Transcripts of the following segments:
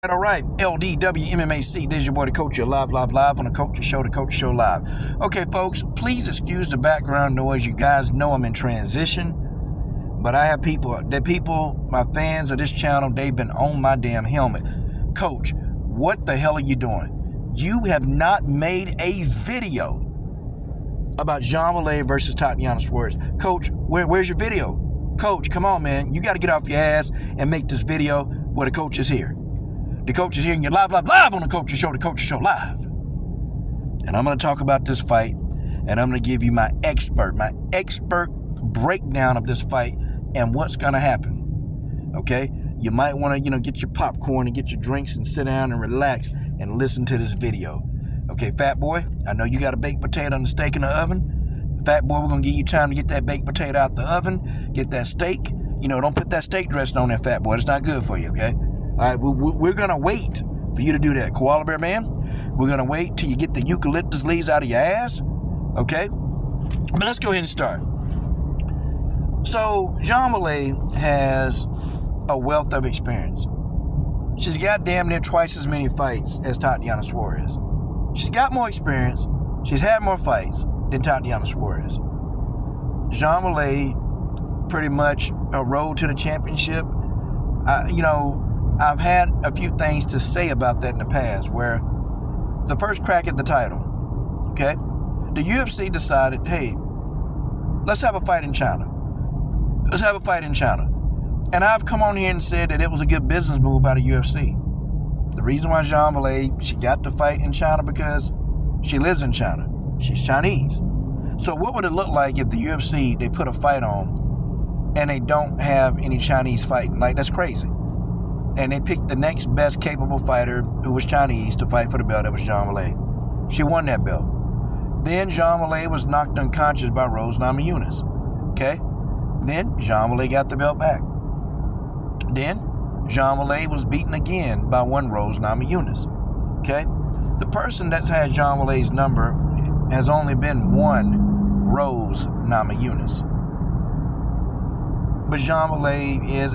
All right, LDWMMAC, this is your boy, the Coach, live on the Coach Show Live. Okay, folks, please excuse the background noise. You guys know I'm in transition, but I have people, my fans of this channel, they've been on my damn helmet. Coach, what the hell are you doing? You have not made a video about Zhang Weili versus Tatiana Suarez. Coach, where's your video? Coach, come on, man. You got to get off your ass and make this video where the coach is here. The coach is here and you're live on the Coach Show, the Coach Show Live. And I'm going to talk about this fight, and I'm going to give you my expert breakdown of this fight and what's going to happen. Okay? You might want to, get your popcorn and get your drinks and sit down and relax and listen to this video. Okay, fat boy, I know you got a baked potato and a steak in the oven. Fat boy, we're going to give you time to get that baked potato out the oven, get that steak. Don't put that steak dressing on there, fat boy. It's not good for you, okay? All right, we're going to wait for you to do that. Koala Bear Man, we're going to wait till you get the eucalyptus leaves out of your ass, okay? But let's go ahead and start. So, Zhang Weili has a wealth of experience. She's got damn near twice as many fights as Tatiana Suarez. She's got more experience. She's had more fights than Tatiana Suarez. Zhang Weili, pretty much a road to the championship. I've had a few things to say about that in the past, where the first crack at the title, okay, the UFC decided, hey, let's have a fight in China. Let's have a fight in China. And I've come on here and said that it was a good business move by the UFC. The reason why Zhang Weili, she got to fight in China because she lives in China. She's Chinese. So what would it look like if the UFC, they put a fight on and they don't have any Chinese fighting? Like, that's crazy. And they picked the next best capable fighter who was Chinese to fight for the belt. That was Zhang Weili. She won that belt. Then Zhang Weili was knocked unconscious by Rose Namajunas. Okay? Then Zhang Weili got the belt back. Then Zhang Weili was beaten again by one Rose Namajunas. Okay? The person that's had Zhang Weili's number has only been one Rose Namajunas. But Zhang Weili is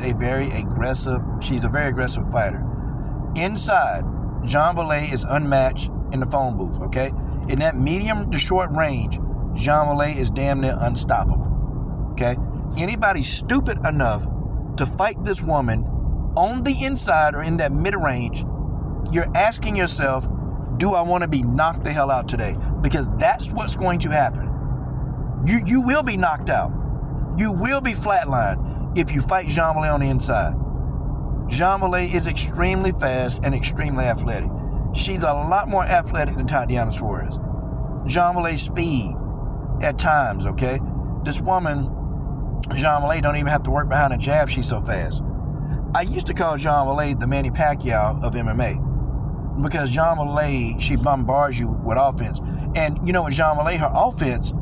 she's a very aggressive fighter. Inside, Zhang Weili is unmatched in the phone booth, okay? In that medium to short range, Zhang Weili is damn near unstoppable, okay? Anybody stupid enough to fight this woman on the inside or in that mid-range, you're asking yourself, do I want to be knocked the hell out today? Because that's what's going to happen. You will be knocked out. You will be flatlined if you fight Zhang Weili on the inside. Zhang Weili is extremely fast and extremely athletic. She's a lot more athletic than Tatiana Suarez. Zhang Weili's speed at times, okay? This woman, Zhang Weili, don't even have to work behind a jab. She's so fast. I used to call Zhang Weili the Manny Pacquiao of MMA because Zhang Weili, she bombards you with offense. And with Zhang Weili, her offense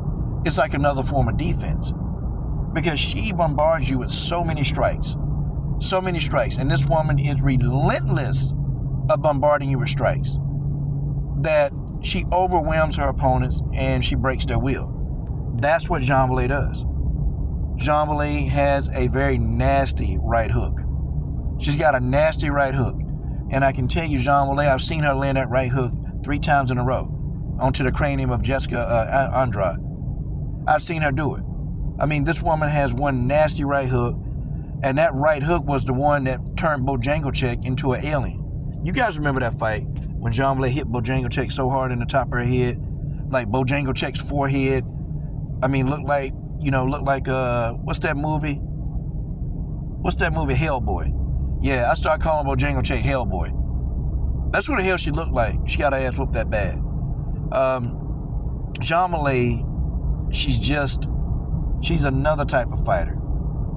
is like another form of defense, because she bombards you with so many strikes. And this woman is relentless of bombarding you with strikes, that she overwhelms her opponents and she breaks their will. That's what Zhang Weili does. Zhang Weili has a very nasty right hook. She's got a nasty right hook. And I can tell you, Zhang Weili, I've seen her land that right hook 3 times in a row onto the cranium of Jessica Andrade. I've seen her do it. I mean, this woman has one nasty right hook, and that right hook was the one that turned Bojangles into an alien. You guys remember that fight when Zhang Weili hit Bojangles so hard in the top of her head, like Bojangles' forehead? I mean, looked like what's that movie? Hellboy. Yeah, I started calling Bojangles Hellboy. That's what the hell she looked like. She got her ass whooped that bad. Zhang Weili, she's another type of fighter.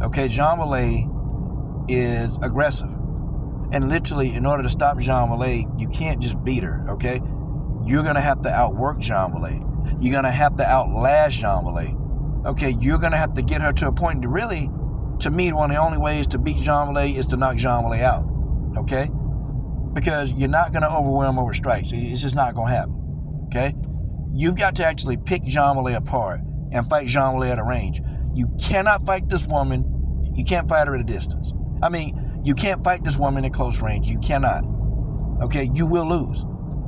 Okay, Zhang Weili is aggressive. And literally, in order to stop Zhang Weili, you can't just beat her, okay? You're going to have to outwork Zhang Weili. You're going to have to outlast Zhang Weili. Okay, you're going to have to get her to a point to really, to me, one of the only ways to beat Zhang Weili is to knock Zhang Weili out, okay? Because you're not going to overwhelm her with strikes. It's just not going to happen, okay? You've got to actually pick Zhang Weili apart and fight Zhang Weili at a range. You cannot fight this woman. You can't fight her at a distance. I mean, you can't fight this woman at close range. You cannot. Okay, you will lose.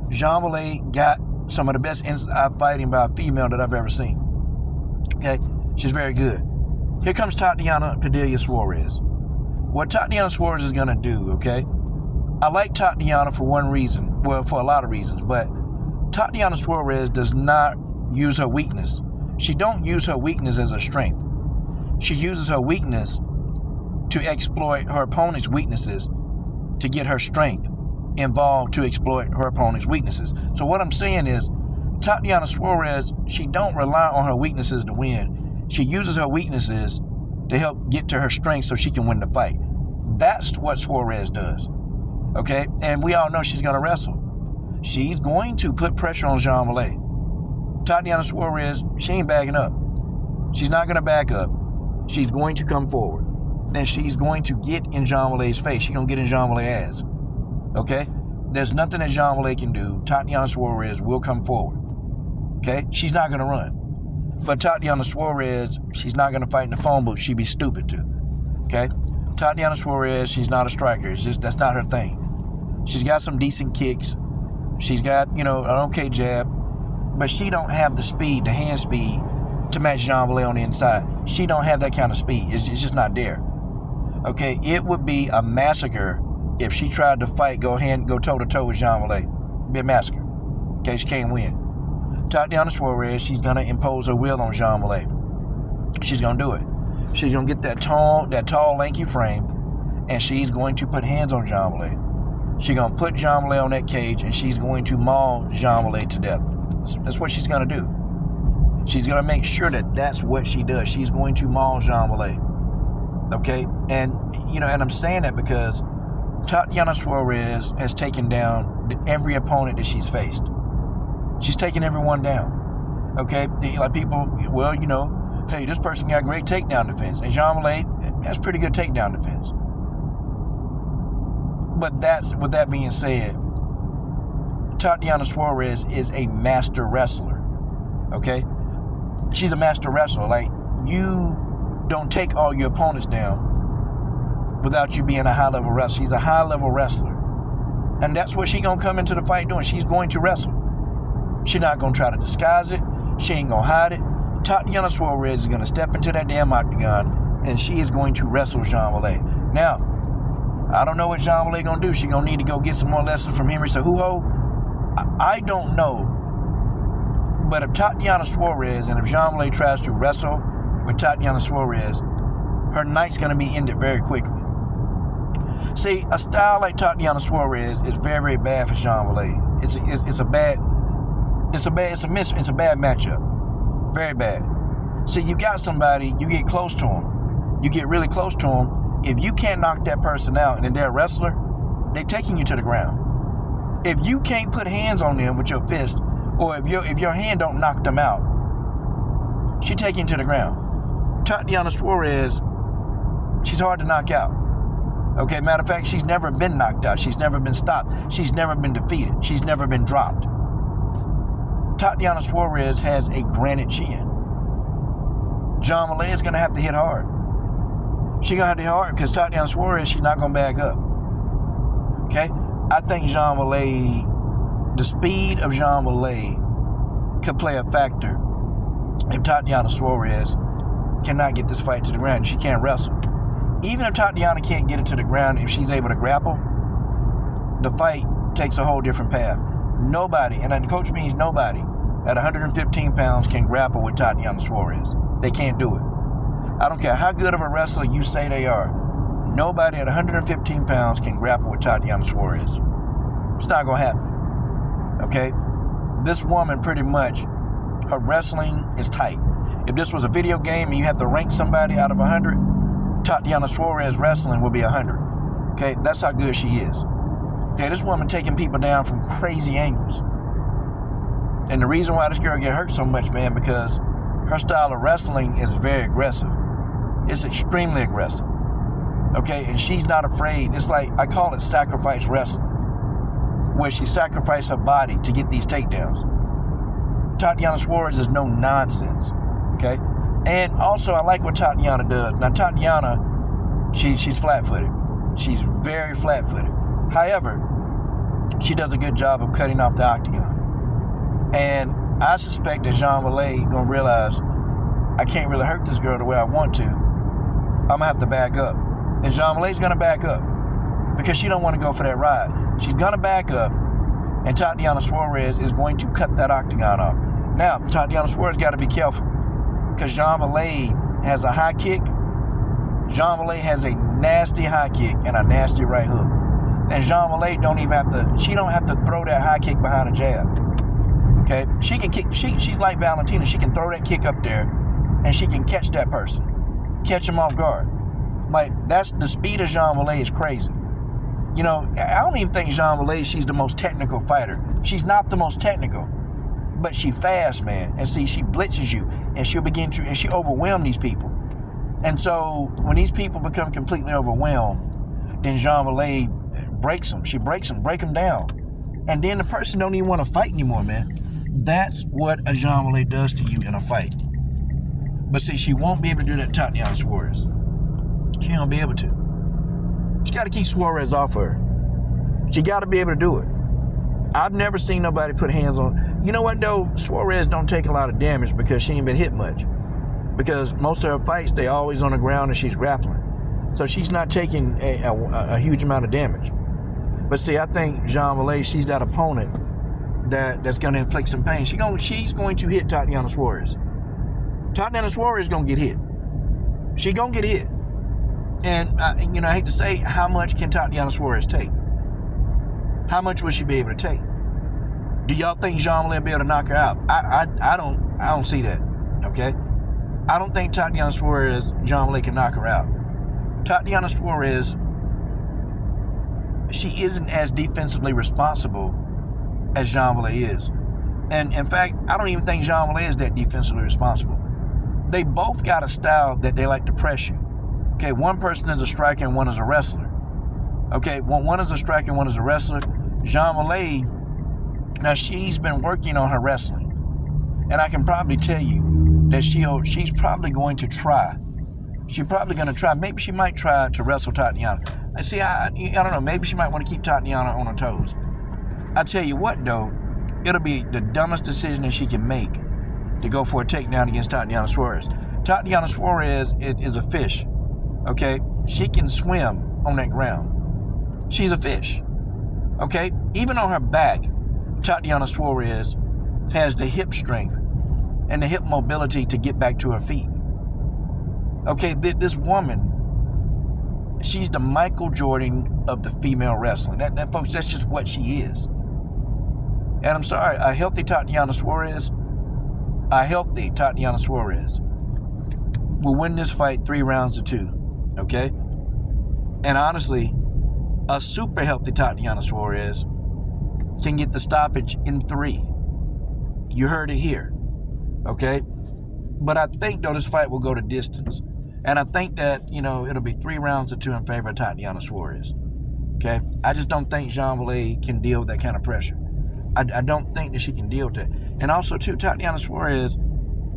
Zhang Weili got some of the best inside fighting by a female that I've ever seen. Okay, she's very good. Here comes Tatiana Suarez. What Tatiana Suarez is going to do, okay? I like Tatiana for one reason. Well, for a lot of reasons. But Tatiana Suarez does not use her weakness. She don't use her weakness as a strength. She uses her weakness to exploit her opponent's weaknesses to get her strength involved to exploit her opponent's weaknesses. So what I'm saying is, Tatiana Suarez, she don't rely on her weaknesses to win. She uses her weaknesses to help get to her strength so she can win the fight. That's what Suarez does. Okay? And we all know she's going to wrestle. She's going to put pressure on Zhang Weili. Tatiana Suarez, she ain't backing up. She's not going to back up. She's going to come forward. Then she's going to get in Zhang Weili's face. She's going to get in Zhang Weili's ass. Okay? There's nothing that Zhang Weili can do. Tatiana Suarez will come forward. Okay? She's not going to run. But Tatiana Suarez, she's not going to fight in the phone booth. She'd be stupid to. Okay? Tatiana Suarez, she's not a striker. It's just, that's not her thing. She's got some decent kicks. She's got, an okay jab. But she don't have the speed, the hand speed, to match Zhang Weili on the inside. She don't have that kind of speed. It's just not there. Okay? It would be a massacre if she tried to fight, go toe-to-toe with Zhang Weili. It'd be a massacre. Okay? She can't win. Tatiana Suarez, she's going to impose her will on Zhang Weili. She's going to do it. She's going to get that tall, lanky frame, and she's going to put hands on Zhang Weili. She's going to put Zhang Weili on that cage, and she's going to maul Zhang Weili to death. That's what she's going to do. She's going to make sure that that's what she does. She's going to maul Zhang Weili. Okay? And, and I'm saying that because Tatiana Suarez has taken down every opponent that she's faced. She's taking everyone down. Okay? Like people, hey, this person got great takedown defense. And Zhang Weili has pretty good takedown defense. But with that being said, Tatiana Suarez is a master wrestler. Okay? She's a master wrestler. Like, you don't take all your opponents down without you being a high-level wrestler. She's a high-level wrestler. And that's what she's going to come into the fight doing. She's going to wrestle. She's not going to try to disguise it. She ain't going to hide it. Tatiana Suarez is going to step into that damn octagon, and she is going to wrestle Zhang Weili. Now, I don't know what Zhang Weili going to do. She's going to need to go get some more lessons from Henry Cejudo. I don't know. But if Tatiana Suarez and if Zhang Weili tries to wrestle with Tatiana Suarez, her night's going to be ended very quickly. See, a style like Tatiana Suarez is very, very bad for Zhang Weili. It's a bad matchup. Very bad. See, you got somebody, you get close to him. You get really close to him. If you can't knock that person out and they're a wrestler, they're taking you to the ground. If you can't put hands on them with your fist, or if your hand don't knock them out, she taking you to the ground. Tatiana Suarez, she's hard to knock out. Okay, matter of fact, she's never been knocked out. She's never been stopped. She's never been defeated. She's never been dropped. Tatiana Suarez has a granite chin. Zhang Weili is going to have to hit hard. She's going to have to hit hard because Tatiana Suarez, she's not going to back up. Okay? I think Zhang Weili, the speed of Zhang Weili could play a factor if Tatiana Suarez cannot get this fight to the ground. She can't wrestle. Even if Tatiana can't get it to the ground, if she's able to grapple, the fight takes a whole different path. Nobody, and the coach means nobody, at 115 pounds can grapple with Tatiana Suarez. They can't do it. I don't care how good of a wrestler you say they are. Nobody at 115 pounds can grapple with Tatiana Suarez. It's not going to happen. Okay? This woman pretty much, her wrestling is tight. If this was a video game and you have to rank somebody out of 100, Tatiana Suarez wrestling will be 100. Okay? That's how good she is. Okay, this woman taking people down from crazy angles. And the reason why this girl get hurt so much, man, because her style of wrestling is very aggressive. It's extremely aggressive. Okay, and she's not afraid. It's like, I call it sacrifice wrestling, where she sacrificed her body to get these takedowns. Tatiana Suarez is no nonsense. Okay? And also, I like what Tatiana does. Now, Tatiana, she's flat-footed. She's very flat-footed. However, she does a good job of cutting off the octagon. And I suspect that Zhang Weili gonna realize, I can't really hurt this girl the way I want to. I'm gonna have to back up. And Zhang Weili's gonna back up because she don't want to go for that ride. She's gonna back up, and Tatiana Suarez is going to cut that octagon off. Now, Tatiana Suarez got to be careful because Zhang Weili has a high kick. Zhang Weili has a nasty high kick and a nasty right hook. And Zhang Weili don't have to throw that high kick behind a jab. Okay? She can kick, she's like Valentina. She can throw that kick up there and she can catch that person. Catch him off guard. Like, that's the speed of Zhang Weili is crazy. You know, I don't even think Zhang Weili, she's the most technical fighter. She's not the most technical, but she fast, man. And see, she blitzes you, and she overwhelms these people. And so when these people become completely overwhelmed, then Zhang Weili breaks them. She breaks them, break them down. And then the person don't even want to fight anymore, man. That's what a Zhang Weili does to you in a fight. But see, she won't be able to do that to Tatiana Suarez. She won't be able to. She got to keep Suarez off her. She got to be able to do it. I've never seen nobody put hands on. You know what, though? Suarez don't take a lot of damage because she ain't been hit much. Because most of her fights, they always on the ground and she's grappling. So she's not taking a huge amount of damage. But see, I think Zhang Weili, she's that opponent that's going to inflict some pain. She's going to hit Tatiana Suarez. Tatiana Suarez is going to get hit. She going to get hit. And, I hate to say, how much can Tatiana Suarez take? How much will she be able to take? Do y'all think Zhang Weili will be able to knock her out? I don't see that, okay? I don't think Tatiana Suarez, Zhang Weili can knock her out. Tatiana Suarez, she isn't as defensively responsible as Zhang Weili is. And, in fact, I don't even think Zhang Weili is that defensively responsible. They both got a style that they like to press you. Okay, one person is a striker and one is a wrestler. Okay, one is a striker and one is a wrestler. Zhang Weili, now she's been working on her wrestling. And I can probably tell you that she's probably going to try. She's probably going to try. Maybe she might try to wrestle Tatiana. See, I don't know. Maybe she might want to keep Tatiana on her toes. I tell you what, though, it'll be the dumbest decision that she can make to go for a takedown against Tatiana Suarez. Tatiana Suarez is a fish. Okay, she can swim on that ground. She's a fish. Okay, even on her back, Tatiana Suarez has the hip strength and the hip mobility to get back to her feet. Okay, this woman, she's the Michael Jordan of the female wrestling. That folks, that's just what she is. And I'm sorry, a healthy Tatiana Suarez will win this fight 3 rounds to 2. Okay? And honestly, a super healthy Tatiana Suarez can get the stoppage in 3. You heard it here. Okay? But I think, though, this fight will go to distance. And I think that, it'll be 3 rounds to 2 in favor of Tatiana Suarez. Okay? I just don't think Zhang Weili can deal with that kind of pressure. I don't think that she can deal with that. And also, too, Tatiana Suarez,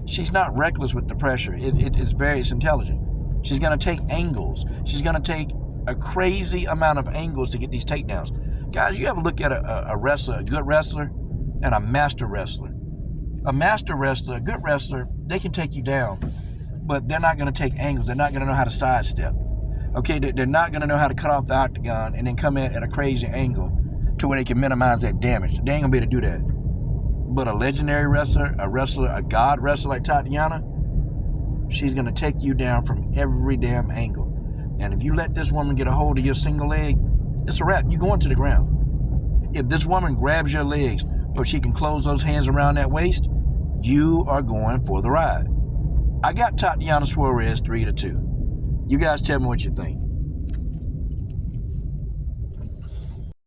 she's not reckless with the pressure. It's intelligent. She's going to take angles. She's going to take a crazy amount of angles to get these takedowns. Guys, you ever look at a wrestler, a good wrestler, and a master wrestler. A master wrestler, a good wrestler, they can take you down, but they're not going to take angles. They're not going to know how to sidestep. Okay, they're not going to know how to cut off the octagon and then come in at a crazy angle to where they can minimize that damage. They ain't going to be able to do that. But a legendary wrestler, a god wrestler like Tatiana, she's going to take you down from every damn angle. And if you let this woman get a hold of your single leg, it's a wrap. You're going to the ground. If this woman grabs your legs so she can close those hands around that waist, you are going for the ride. I got Tatiana Suarez 3-2. You guys tell me what you think.